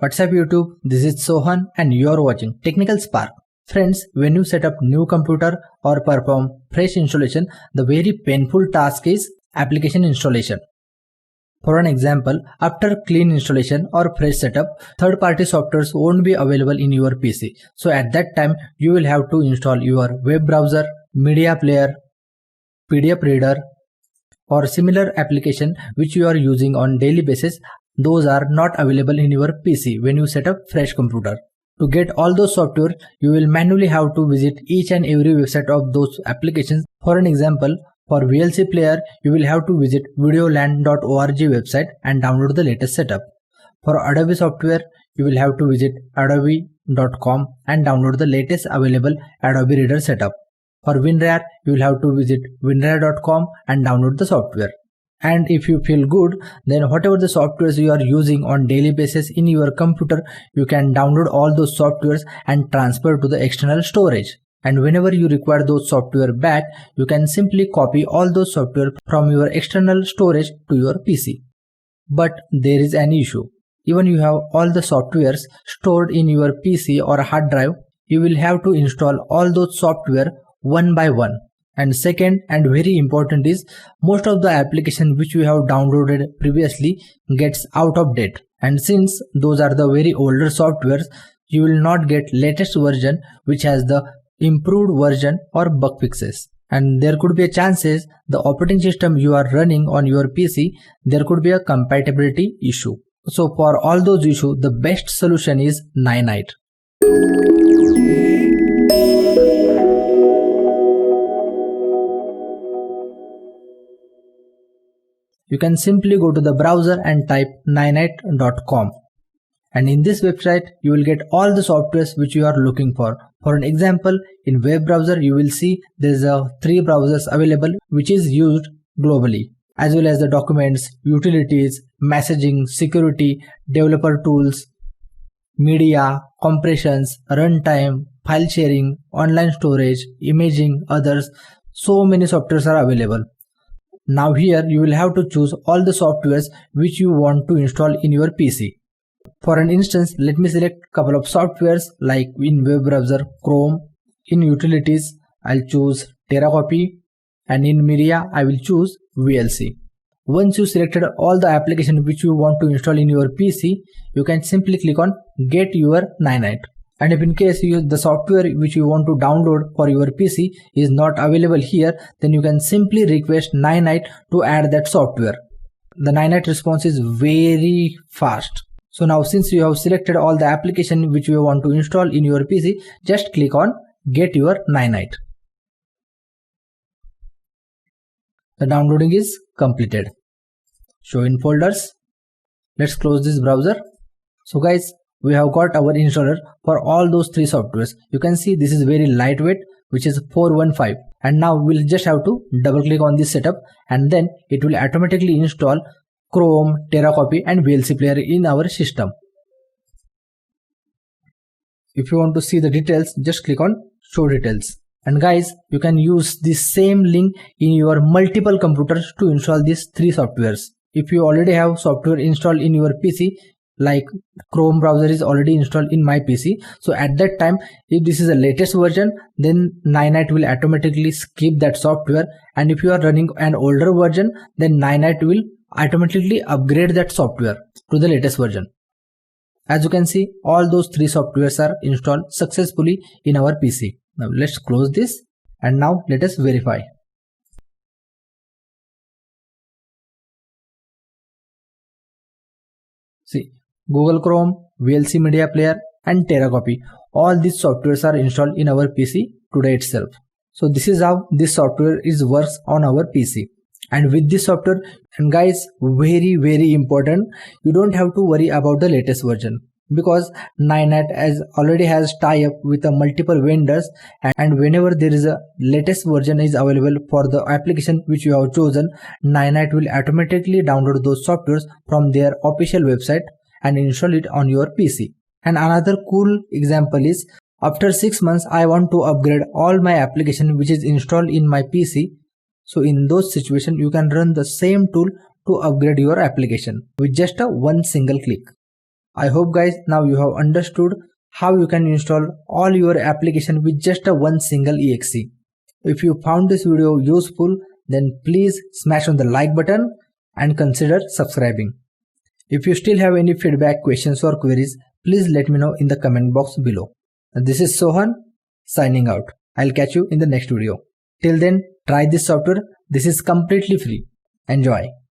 What's up YouTube, this is Sohan and you're watching Technical Spark. Friends, when you set up new computer or perform fresh installation, the very painful task is application installation. For an example, after clean installation or fresh setup, third-party softwares won't be available in your PC. So at that time, you will have to install your web browser, media player, PDF reader, or similar application which you are using on daily basis. Those are not available in your PC when you set up fresh computer. To get all those software, you will manually have to visit each and every website of those applications. For an example, for VLC player, you will have to visit videoland.org website and download the latest setup. For Adobe software, you will have to visit adobe.com and download the latest available Adobe Reader setup. For WinRAR, you will have to visit winrar.com and download the software. And if you feel good, then whatever the softwares you are using on daily basis in your computer, you can download all those softwares and transfer to the external storage. And whenever you require those software back, you can simply copy all those software from your external storage to your PC. But there is an issue. Even you have all the softwares stored in your PC or hard drive, you will have to install all those software one by one. And second and very important is, most of the application which you have downloaded previously gets out of date, and since those are the very older softwares, you will not get latest version which has the improved version or bug fixes. And there could be a chances the operating system you are running on your PC, there could be a compatibility issue. So for all those issues, the best solution is Ninite. You can simply go to the browser and type ninite.com, and in this website you will get all the softwares which you are looking for. For an example, in web browser you will see there is 3 browsers available which is used globally, as well as the documents, utilities, messaging, security, developer tools, media, compressions, runtime, file sharing, online storage, imaging, others. So many softwares are available. Now here you will have to choose all the softwares which you want to install in your PC. For an instance, let me select couple of softwares like in web browser Chrome, in utilities I'll choose Terracopy, and in media I will choose VLC. Once you selected all the applications which you want to install in your PC, you can simply click on Get Your Ninite. And if in case the software which you want to download for your PC is not available here, then you can simply request Ninite to add that software. The Ninite response is very fast. So now since you have selected all the application which you want to install in your PC, just click on Get Your Ninite. The downloading is completed. Show in folders. Let's close this browser. So guys, we have got our installer for all those 3 softwares. You can see this is very lightweight, which is 415, and now we'll just have to double click on this setup, and then it will automatically install Chrome, Terracopy and VLC player in our system. If you want to see the details, just click on Show Details. And guys, you can use this same link in your multiple computers to install these 3 softwares. If you already have software installed in your PC, like Chrome browser is already installed in my PC, so at that time if this is the latest version, then Ninite will automatically skip that software, and if you are running an older version, then Ninite will automatically upgrade that software to the latest version. As you can see, all those 3 softwares are installed successfully in our PC. Now let's close this, and now let us verify. See, Google Chrome, VLC Media Player and Terracopy, all these softwares are installed in our PC today itself. So this is how this software works on our PC. And with this software, and guys, very important, you don't have to worry about the latest version, because Ninite already has tie-up with multiple vendors, and whenever there is a latest version is available for the application which you have chosen, Ninite will automatically download those softwares from their official website and install it on your PC. And another cool example is, after 6 months I want to upgrade all my application which is installed in my PC. So in those situations you can run the same tool to upgrade your application with just one single click. I hope guys now you have understood how you can install all your application with just a one single exe. If you found this video useful, then please smash on the like button and consider subscribing. If you still have any feedback, questions or queries, please let me know in the comment box below. This is Sohan signing out. I'll catch you in the next video. Till then, try this software. This is completely free. Enjoy.